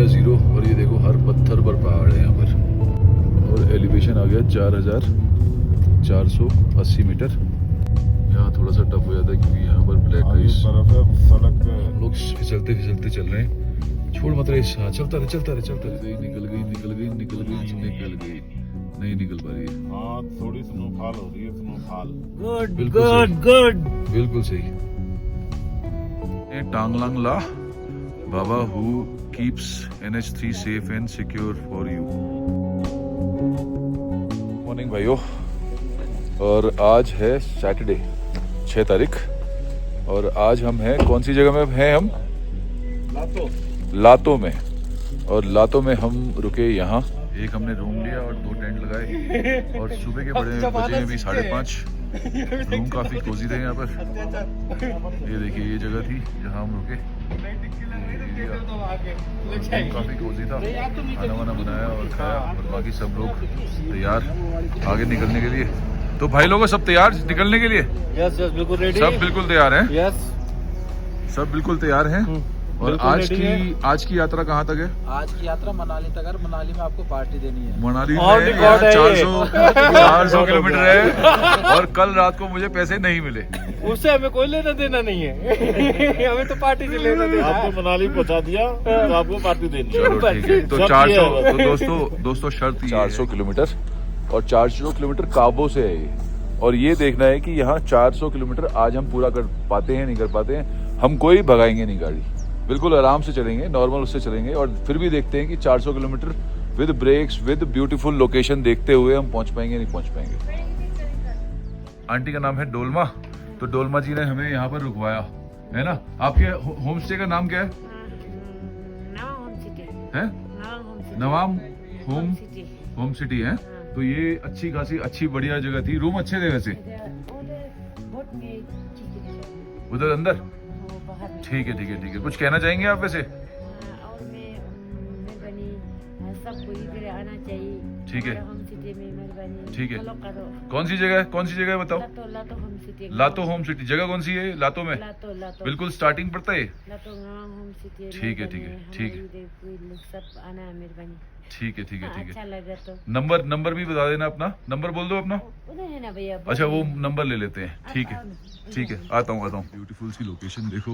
0 और ये देखो हर पत्थर पर पहाड़ है यहाँ पर। और एलिवेशन आ गया 4480 मीटर। यहाँ थोड़ा सा टफ हो जाता है क्योंकि यहाँ पर ब्लैक आइस बर्फ है सड़क पे। हम लोग फिसलते फिसलते चल रहे हैं। छोड़ मत रहे, हाँ चलता रहे चलता रहे चलता रहे। निकल गई निकल गई निकल गई निकल गई, नहीं निकल पा रही है। हाँ थोड़ी स्नोफॉल हो रही है, स्नोफॉल। गुड बिल्कुल गुड सही। गुड। बिल्कुल सही। Tanglang La Baba who keeps NH3 safe and secure for you. Morning भाइयों, और आज है सैटरडे 6 तारीख और आज हम हैं कौन सी जगह में हैं? हम लातो में। और लातो में हम रुके यहाँ। एक हमने रूम लिया और 2 टेंट लगाए और सुबह के बजे अभी 5:30। रूम काफी कोजी थे यहाँ पर। ये देखिए ये जगह थी जहाँ हम रुके। रूम काफी कोजी था। खाना वाना बनाया और खाया और बाकी सब लोग तैयार आगे निकलने के लिए। तो भाई लोगों सब तैयार निकलने के लिए? यस यस बिल्कुल रेडी। सब बिल्कुल तैयार हैं। यस सब बिल्कुल तैयार हैं। और आज की यात्रा कहाँ तक है? आज की यात्रा मनाली तक है। मनाली में आपको पार्टी देनी है। मनाली में और रिकॉर्ड है 400 किलोमीटर है और कल रात को मुझे पैसे नहीं मिले। उससे हमें कोई लेना देना नहीं है। हमें तो पार्टी से लेना देना है। आपको मनाली पहुंचा दिया तो आपको पार्टी देनी है। चलो ठीक है। तो सब 400 किया है। तो दोस्तों शर्त 400 किलोमीटर और 400 किलोमीटर काबो से है ये। और ये देखना है कि यहाँ 400 किलोमीटर आज हम पूरा कर पाते हैं नहीं कर पाते हैं। हम कोई भगाएंगे नहीं गाड़ी, बिल्कुल आराम से चलेंगे, नॉर्मल उससे चलेंगे। और फिर भी देखते हैं कि 400 kilometre with breaks with beautiful location देखते हुए हम पहुंच पाएंगे नहीं पहुंच पाएंगे। आंटी का नाम है डोलमा। तो डोलमा जी ने हमें यहाँ पर रुकवाया है ना। आपके होम स्टे का नाम क्या है? नवाम होम सिटी है। तो ये अच्छी खासी अच्छी बढ़िया जगह थी। रूम अच्छे थे वैसे उधर अंदर। ठीक है ठीक है ठीक है। कुछ कहना चाहेंगे आप वैसे? सबको इधर आना चाहिए। ठीक है ठीक है। करो। कौन सी जगह है बताओ? लातो होम सिटी। लातो होम सिटी जगह कौन सी है? लातो में लातो बिल्कुल स्टार्टिंग पड़ता है। लातो होम सिटी। ठीक है ठीक है ठीक है सब आना है मेहरबानी। ठीक है ठीक है ठीक अच्छा है। लगा तो नंबर भी बता देना अपना। नंबर बोल दो अपना। उधर है ना भैया। अच्छा वो नंबर ले लेते हैं। ठीक है ठीक है। आता हूँ ब्यूटीफुल सी लोकेशन देखो,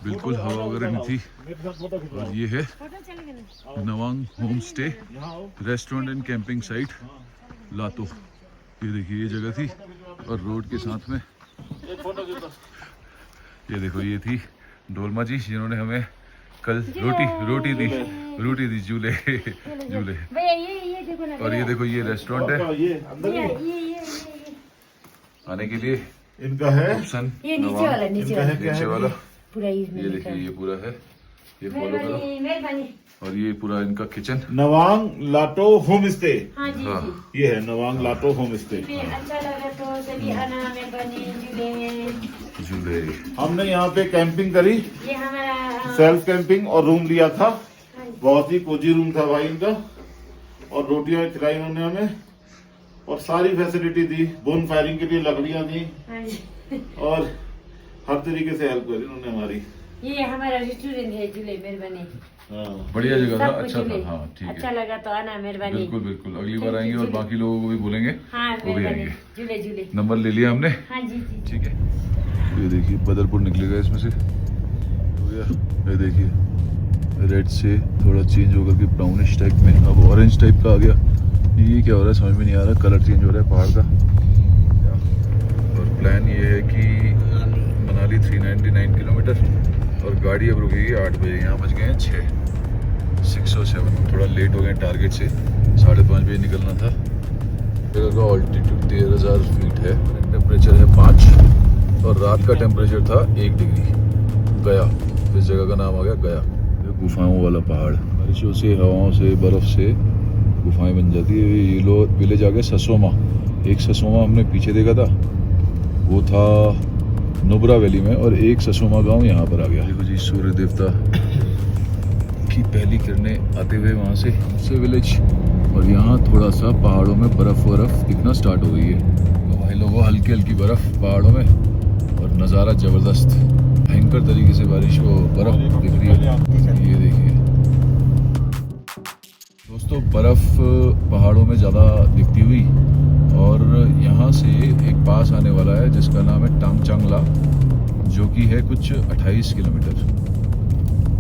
बिल्कुल हवा वगैरह नहीं थी। और ये है फोटो चलेगा ना? Nawang home stay restaurant and camping site Lato. ये देखिए ये जगह थी और रोड के साथ में ये देखो ये थी डोलमा जी जिन्होंने हमें कल रोटी दी झूले झूले। भैया ये देखो ना। और ये देखो ये रेस्टोरेंट है ये अंदर ये आने के लिए इनका है। ऑप्शन। नीचे वाला नीचे वाला पूरा इसमें ये देखिए ये पूरा है। ये फॉलो करो। मेहरबानी। और ये पूरा इनका kitchen. Nawang Lato home stay. हाँ जी हाँ जी। ये है नवांग लाटो होम स्टे। अच्छा लगा तो सभी आना मेहरबानी। झूले। हमने यहाँ पे कैंपिंग करी, ये हमारा सेल्फ कैंपिंग, और रूम लिया था। बहुत ही कोजी रूम था भाई इनका। और रोटियां खिलाई उन्होंने हमें और सारी फैसिलिटी दी। बोन फायरिंग के लिए लकड़ियां दी हाँ जी। और हर तरीके से हेल्प करी उन्होंने हमारी। ये हमारा रेस्टोरेंट है झूले मेहरबानी। हाँ बढ़िया जगह था, सब कुछ अच्छा था। झूले। हाँ ठीक अच्छा है लगा तो आना मेहरबानी। बिल्कुल बिल्कुल। अगली बार आएंगे और बाकी लोगों को भी बोलेंगे हाँ वो भी मेहरबानी। आएंगे। झूले झूले। नंबर ले लिया हमने। हाँ जी जी। ठीक है। ये देखिए बदरपुर निकलेगा इसमें से। हो गया। ये देखिए रेड से थोड़ा चेंज होकर के ब्राउनिश टाइप में अब ऑरेंज टाइप का आ गया। ये क्या हो रहा है समझ में नहीं आ रहा। कलर चेंज हो रहा है पहाड़ का। और प्लान ये है कि मनाली 399 किलोमीटर और गाड़ी अब रुकेगी 8 बजे। यहाँ बज गए हैं 6:07। थोड़ा लेट हो गए टारगेट से। 5:30 बजे निकलना था। जगह का ऑल्टीट्यूड 13,000 फीट है। टेम्परेचर है 5 और रात का टेम्परेचर था 1 डिग्री। गया, इस जगह का नाम आ गया गया। गुफाओं वाला पहाड़। बारिशों से हवाओं से बर्फ से गुफाएं बन जाती है। ये लो विलेज आ गया ससोमा। एक ससोमा हमने पीछे देखा था वो था नुब्रा वैली में और एक ससोमा गांव यहाँ पर आ गया। देखो जी सूर्य देवता की पहली किरणें आते हुए वहाँ से विलेज। और यहाँ थोड़ा सा पहाड़ों में बर्फ दिखना स्टार्ट हो गई है। तो भाई लोगों हल्की हल्की बर्फ पहाड़ों में और नज़ारा ज़बरदस्त भयंकर तरीके से बारिश को बर्फ दिख रही है। ये देखिए बर्फ़ पहाड़ों में ज़्यादा दिखती हुई। और यहाँ से एक पास आने वाला है जिसका नाम है टांगचांगला, जो कि है कुछ 28 किलोमीटर।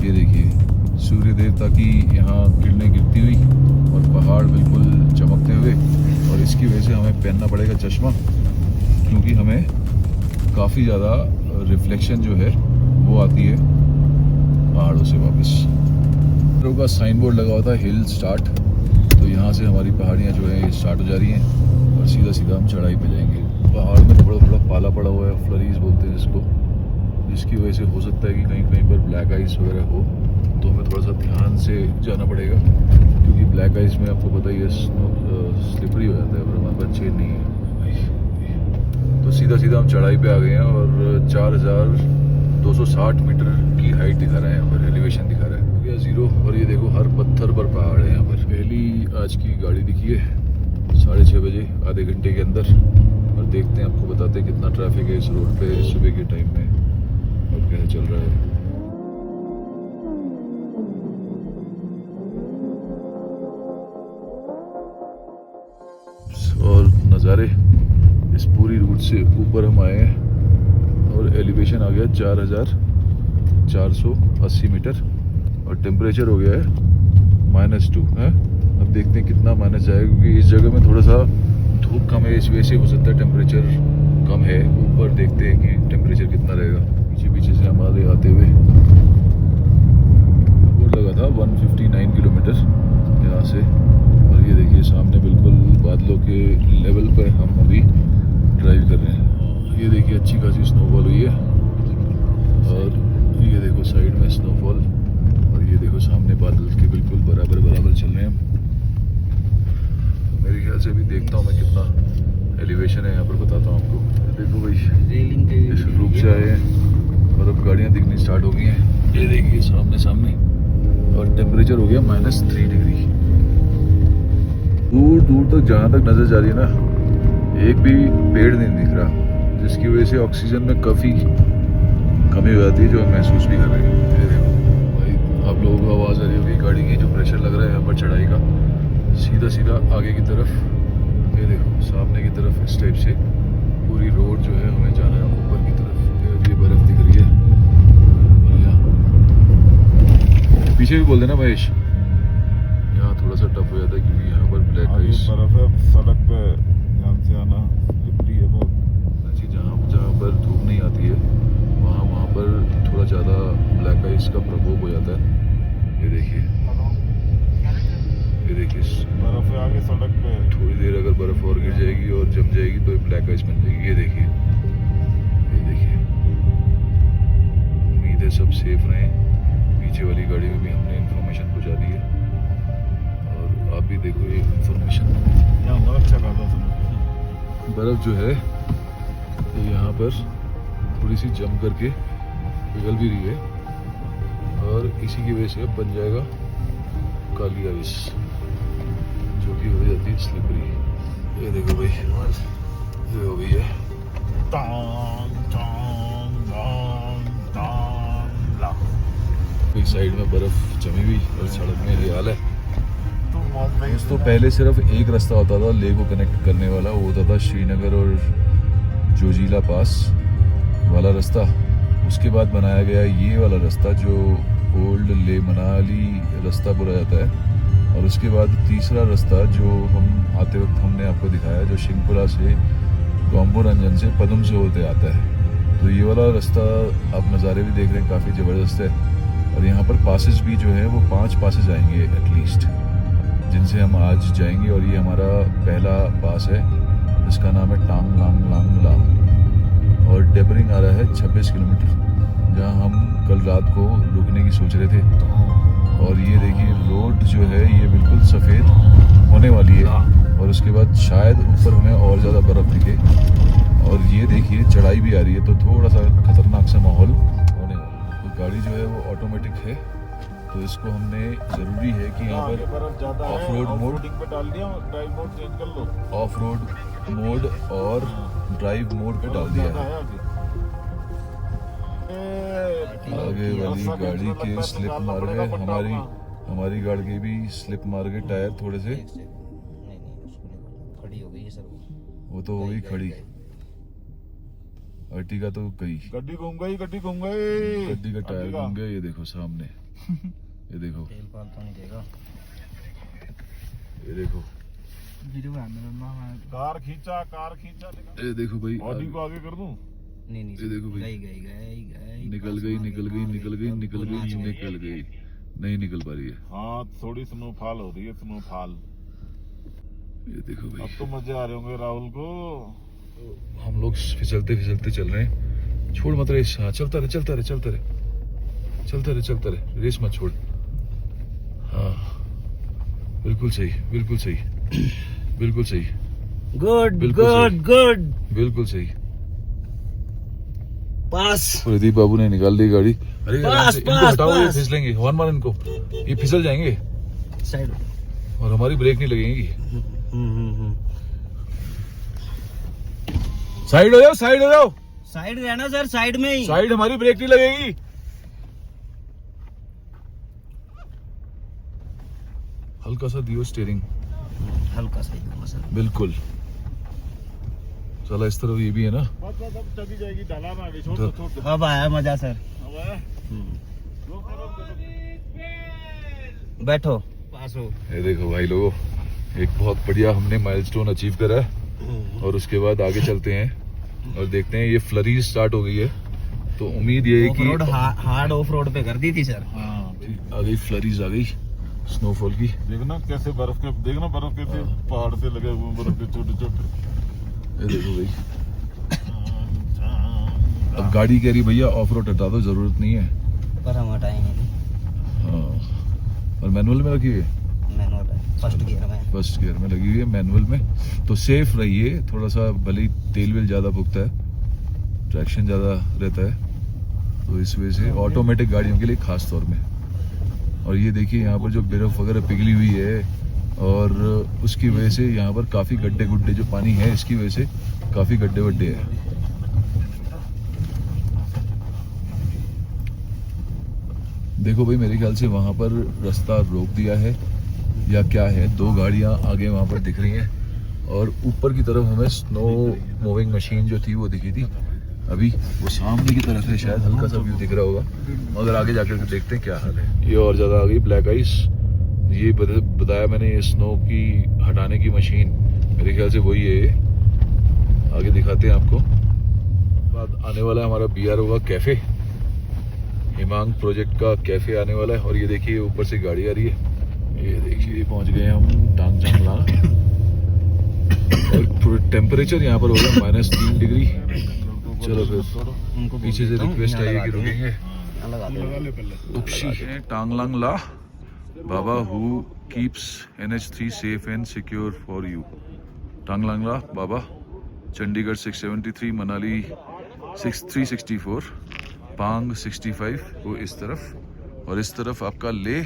ये देखिए सूर्य देवता की यहाँ किरणें गिरती हुई और पहाड़ बिल्कुल चमकते हुए। और इसकी वजह से हमें पहनना पड़ेगा चश्मा, क्योंकि हमें काफ़ी ज़्यादा रिफ्लेक्शन जो है वो आती है पहाड़ों से वापस। का साइन बोर्ड लगा हुआ था हिल स्टार्ट, तो यहाँ से हमारी पहाड़ियाँ जो है ये स्टार्ट हो जा रही हैं और सीधा सीधा हम चढ़ाई पे जाएंगे। पहाड़ में थोड़ा थोड़ा पाला पड़ा हुआ है, फ्लरीज बोलते हैं जिसको, जिसकी वजह से हो सकता है कि कहीं कहीं पर ब्लैक आइस वगैरह हो, तो हमें थोड़ा सा ध्यान से जाना पड़ेगा, क्योंकि ब्लैक आइस में आपको पता ही है स्लिपरी हो जाता है, पर हमारे पास चेन नहीं है। तो सीधा सीधा हम चढ़ाई पे आ गए हैं और 4260 मीटर की हाइट दिखा रहा है यहाँ पर, एलिवेशन दिखा रहा है। हो गया 0। और ये देखो हर पत्थर पर पहाड़ है यहाँ पर। पहली आज की गाड़ी दिखी है 6:30 बजे, आधे घंटे के अंदर। और देखते हैं, आपको बताते हैं कितना ट्रैफिक है इस रोड पे सुबह के टाइम में और कैसे चल रहा है। और नज़ारे इस पूरी रूट से ऊपर हम आए हैं और एलिवेशन आ गया 4480 मीटर और टेम्परेचर हो गया है -2 है। अब देखते हैं कितना माइनस जाएगा, क्योंकि इस जगह में थोड़ा सा धूप कम है, इस वजह से हो सकता है टेम्परेचर कम है। ऊपर देखते हैं कि टेम्परेचर कितना रहेगा। पीछे पीछे से हमारे आते हुए बोर्ड लगा था 159 किलोमीटर यहाँ से। और ये देखिए सामने बिल्कुल बादलों के लेवल पर हम अभी ड्राइव कर रहे हैं। ये देखिए अच्छी खासी स्नोफॉल हुई है और ये देखो साइड में स्नोफॉल, और ये देखो सामने बादल के बिल्कुल बराबर चल रहे हैं। मेरे ख्याल से अभी देखता हूँ मैं कितना एलिवेशन है यहाँ पर, बताता हूँ आपको। देखो भाई इस रूप से आए हैं और अब गाड़ियाँ दिखनी स्टार्ट हो गई हैं। ये देखिए सामने और टेम्परेचर हो गया -3 डिग्री। दूर दूर तक जहाँ तक नजर जा रही है ना, एक भी पेड़ नहीं दिख रहा, जिसकी वजह से ऑक्सीजन में काफ़ी कमी हो जाती है, जो हम महसूस भी कर रहे हैं। ये देखो भाई, आप लोगों को आवाज़ आ रही होगी गाड़ी की, जो प्रेशर लग रहा है यहाँ पर चढ़ाई का। सीधा आगे की तरफ, ये देखो सामने की तरफ इस टाइप से पूरी रोड जो है हमें जाना है ऊपर की तरफ। ये बर्फ़ दिख रही है और यहाँ पीछे भी बोल देना महेश, यहाँ थोड़ा सा टफ हो जाता है क्योंकि यहाँ पर ब्लैक आइस बर्फ है सड़क पे, ध्यान से आना, स्लिपरी है बहुत। अच्छी। जहाँ पर धूप नहीं आती है वहाँ पर थोड़ा ज़्यादा ब्लैक आइस का प्रकोप हो जाता है। ये देखिए बर्फ है आगे सड़क पे। थोड़ी देर अगर बर्फ़ और गिर जाएगी और जम जाएगी तो ब्लैक आइस बन जाएगी। ये देखिए उम्मीद है सब सेफ रहें। पीछे वाली गाड़ी में भी हमने इन्फॉर्मेशन पहुँचा दी है और आप भी देखो ये इन्फॉर्मेशन। यहाँ बर्फ चला था, बर्फ़ जो है तो यहाँ पर थोड़ी सी जम करके पिघल भी रही है और इसी की वजह से अब बन जाएगा काली आइस, जो कि हो जाती है स्लिपरी। ये देखो भाई, ये हो गई है। एक साइड में बर्फ जमी हुई और सड़क में ये हाल है। तो पहले सिर्फ एक रास्ता होता था लेह को कनेक्ट करने वाला, वो होता था श्रीनगर और जोजिला पास वाला रास्ता। उसके बाद बनाया गया ये वाला रास्ता जो ओल्ड लेह मनाली रास्ता बोला जाता है। और उसके बाद तीसरा रास्ता जो हम आते वक्त हमने आपको दिखाया, जो शिंगपुरा से गोम्बो रंजन से पदम से होते आता है। तो ये वाला रास्ता आप नज़ारे भी देख रहे हैं, काफ़ी ज़बरदस्त है। और यहाँ पर पासेस भी जो है वो 5 पासेस आएंगे एटलीस्ट, जिनसे हम आज जाएंगे। और ये हमारा पहला पास है जिसका नाम है टांग लांग लांग ला, और डेबरिंग आ रहा है 26 किलोमीटर, जहाँ हम कल रात को रुकने की सोच रहे थे। और ये देखिए रोड जो है ये बिल्कुल सफ़ेद होने वाली है और उसके बाद शायद ऊपर हमें और ज़्यादा बर्फ़ दिखे। और ये देखिए चढ़ाई भी आ रही है, तो थोड़ा सा खतरनाक सा माहौल होने वाला है। तो गाड़ी जो है वो ऑटोमेटिक है, तो इसको हमने ज़रूरी है कि यहाँ पर ऑफ रोड मोड पे डाल दिया, ड्राइव मोड चेंज कर लो। ऑफ रोड मोड और ड्राइव मोड पे डाल दिया है। आगे वाली गाड़ी के स्लिप मार गए, हमारी गाड़ी के भी स्लिप मार के टायर थोड़े से, नहीं उसको नहीं, खड़ी हो गई है सर वो तो हो गई खड़ी। अर्टिगा तो गई, गड्डी घूम गई, गड्डी घूम गई, गड्डी का टायर घूम गया। ये देखो सामने, ये देखो, तेल पाल तो नहीं देगा। ये देखो, कार खींचा, कार खींचा, ये देखो भाई, बॉडी को आगे कर दूं? नहीं ये देखो भाई, गई गई गई गई निकल गई, निकल गई, निकल गई, निकल गई, निकल गई, नहीं निकल पा रही है। हाँ थोड़ी स्नोफॉल हो रही है, स्नोफॉल। ये देखो भाई, अब तो मजे आ रहे होंगे राहुल को। हम लोग फिसलते फिसलते चल रहे हैं। छोड़ मत रेस, हाँ चलता रहे, चलता रहे, चलता रहे, चलता रहे, चलता रहे, रेस मत छोड़। हाँ बिल्कुल सही, बिल्कुल सही, बिल्कुल सही, गुड बिल्कुल गुड गुड बिल्कुल सही। पास। प्रदीप बाबू ने निकाल दी गाड़ी। अरे पास, आराम से, इनको पास, हटाओ, ये पास। फिसलेंगे, हॉर्न मार इनको, ये फिसल जाएंगे साइड। और हमारी ब्रेक नहीं लगेगी। साइड हो जाओ, साइड हो जाओ, साइड रहना सर, साइड में ही। साइड, हमारी ब्रेक नहीं लगेगी। हल्का सा दियो स्टीयरिंग, हल्का सा ही सर। बिल्कुल। चला इस तरफ, ये भी है ना। बस बस अब चली जाएगी, डाला ना आगे, छोड़ दो, छोड़ दो। अब आया मजा सर। अब आया? दो करो। बैठो, पास हो। ये देखो भाई लोगों, एक बहुत बढ़िया हमने माइलस्टोन अचीव करा है और उसके बाद आगे चलते हैं और देखते हैं। ये फ्लरी स्टार्ट हो गई है, तो उम्मीद ये है ऑफ कि रोड, हार्ड ऑफ रोड पे कर दी थी सर। हाँ आ गई, फ्लरीज आ गई स्नोफॉल की। देखना कैसे बर्फ के, देखना बर्फ कैसे पहाड़ से लगे हुए, बर्फ के छोटे छोटे। ये देखो भाई, अब गाड़ी कह रही भैया ऑफ रोड हटा दो, जरूरत नहीं है। पर हम हटाएंगे नहीं। हाँ, और मैनुअल में रखी हुई है, मैनुअल है, फर्स्ट गियर में। फर्स्ट गियर में लगी हुई है, मैनुअल में। तो सेफ रहिए, थोड़ा सा भले ही तेल वेल ज्यादा फूकता है, ट्रैक्शन ज्यादा रहता है, तो इस वजह से ऑटोमेटिक गाड़ियों के लिए खास तौर में। और ये देखिए यहाँ पर जो बर्फ वगैरह पिघली हुई है और उसकी वजह से यहाँ पर काफी गड्ढे गुड्ढे, जो पानी है इसकी वजह से काफी गड्ढे वड्ढे है। देखो भाई, मेरे ख्याल से वहां पर रास्ता रोक दिया है या क्या है, दो गाड़ियां आगे वहां पर दिख रही हैं और ऊपर की तरफ हमें स्नो मूविंग मशीन जो थी वो दिखी थी। अभी वो सामने की तरफ है, शायद हल्का सा व्यू दिख रहा होगा, मगर आगे जाकर के देखते हैं क्या हाल है। ये और ज्यादा आ गई ब्लैक आइस, ये बताया मैंने, ये स्नो की हटाने की मशीन, मेरे ख्याल से वही है ये। आगे दिखाते हैं आपको। बाद आने वाला है हमारा BR होगा कैफे, हिमांग प्रोजेक्ट का कैफे आने वाला है। और ये देखिए ऊपर से गाड़ी आ रही है, ये देखिए पहुंच गए हम टांगजांग ला। और टेम्परेचर यहाँ पर होगा -3 डिग्री। चलो फिर पीछे से रिक्वेस्ट आई है कि रुकेंगे। उपशी है Tanglang La Baba who keeps NH3 safe and secure for you. Tanglang La Baba, Chandigarh 673, Manali 364, Pang 65 वो इस तरफ, और इस तरफ आपका ले,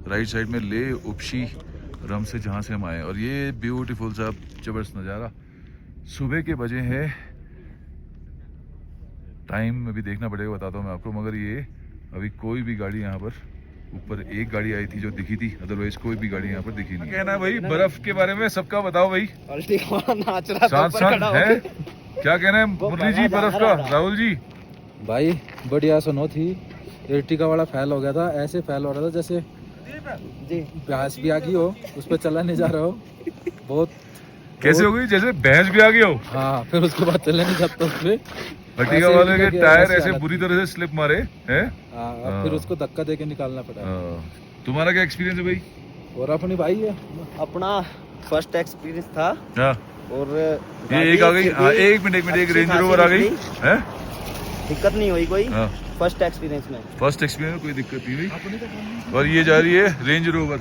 राइट साइड में ले, उपशी, रम से जहाँ से हम आए। और ये ब्यूटीफुल सा जबरदस्त नज़ारा। सुबह के बजे हैं, टाइम अभी देखना पड़ेगा, बताता हूँ मैं आपको, मगर ये अभी कोई भी गाड़ी यहाँ पर, ऊपर एक गाड़ी आई थी जो दिखी थी, अदरवाइज कोई भी गाड़ी यहाँ पर दिखी नहीं। कहना है भाई बर्फ के बारे में सबका बताओ भाई, नाच रहा साथ साथ है, क्या कहना है मुरली जी बर्फ का? राहुल जी भाई बढ़िया सुनो थी, एर्टिगा वाला फैल हो गया था, ऐसे फैल हो रहा था जैसे भैंस भी आ गई हो, उस पर चला नहीं जा रहा हो। बहुत कैसे हो गई? जैसे भैंस भी आ गई हो। हाँ, फिर उसके बाद चलने नहीं जाता उस पे। अर्टिगा वाले के टायर ऐसे बुरी तरह से स्लिप मारे हैं। हाँ, फिर उसको धक्का देके निकालना पड़ा। तुम्हारा क्या एक्सपीरियंस है भाई? और अपनी भाई है, अपना फर्स्ट एक्सपीरियंस था। हाँ, और ये एक आ गई। हाँ, एक मिनट एक रेंज रोवर आ गई है, दिक्कत नहीं हुई कोई। हाँ, फर्स्ट एक्सपीरियंस में, फर्स्ट एक्सपीरियंस में कोई दिक्कत नहीं हुई। और ये जा रही है रेंज रोवर,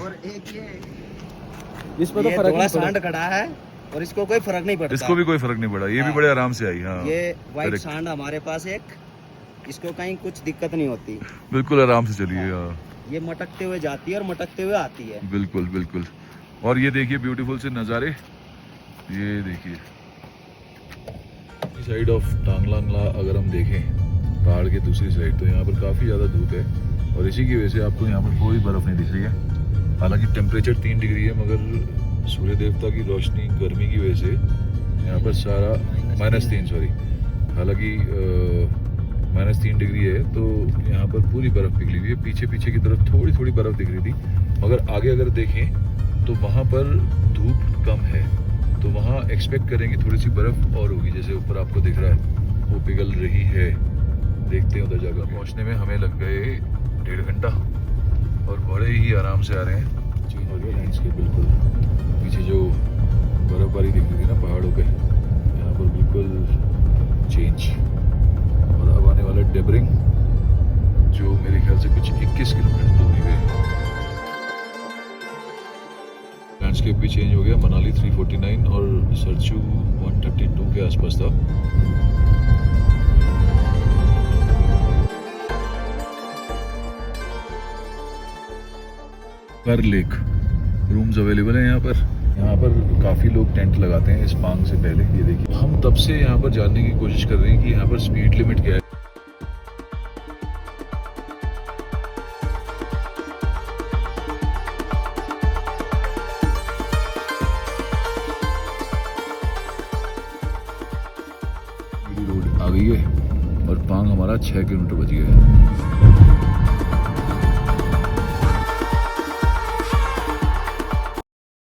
इस पर तो ये फर्क थोड़ा नहीं सांड पड़ा। खड़ा है और इसको कोई फर्क नहीं पड़ता। इसको भी कोई फर्क नहीं पड़ा, ये भी हाँ। बड़े आराम से आई। हाँ, ये व्हाइट correct। सांड हमारे पास एक, इसको कहीं कुछ दिक्कत नहीं होती, बिल्कुल आराम से चलिए। हाँ, ये मटकते हुए जाती है और मटकते हुए आती है। बिल्कुल बिल्कुल। और ये देखिए ब्यूटीफुल से नज़ारे, ये देखिए साइड ऑफ टांगलांग ला अगर हम देखें पहाड़ के दूसरी साइड, तो यहाँ पर काफ़ी ज़्यादा धूप है और इसी की वजह से आपको यहाँ पर कोई बर्फ़ नहीं दिख रही है। हालांकि टेम्परेचर 3 डिग्री है, मगर सूर्य देवता की रोशनी गर्मी की वजह से यहाँ पर सारा -3 सॉरी, हालांकि -3 डिग्री है तो यहाँ पर पूरी बर्फ़ पिघली हुई है। पीछे पीछे की तरफ थोड़ी थोड़ी बर्फ़ दिख रही थी, मगर आगे अगर देखें तो वहाँ पर धूप कम है, तो वहाँ एक्सपेक्ट करेंगे थोड़ी सी बर्फ़ और होगी। जैसे ऊपर आपको दिख रहा है वो पिघल रही है, देखते हैं उधर जाकर। पहुँचने में हमें लग गए 1.5 घंटा और बड़े ही आराम से आ रहे हैं। चेंज हो गया लैंडस्केप बिल्कुल। पीछे जो बर्फबारी दिख रही थी ना पहाड़ों पे, यहाँ पर बिल्कुल चेंज। और अब आने वाला डेबरिंग, जो मेरे ख्याल से कुछ 21 किलोमीटर दूरी पे है। लैंडस्केप भी चेंज हो गया। मनाली 349 और सरचू 132 के आसपास था। कर लेक रूम्स अवेलेबल हैं यहाँ पर। यहाँ पर काफ़ी लोग टेंट लगाते हैं इस पांग से पहले। ये देखिए, हम तब से यहाँ पर जानने की कोशिश कर रहे हैं कि यहाँ पर स्पीड लिमिट क्या है। रोड आ गई है और पांग हमारा 6 किलोमीटर बच गया है।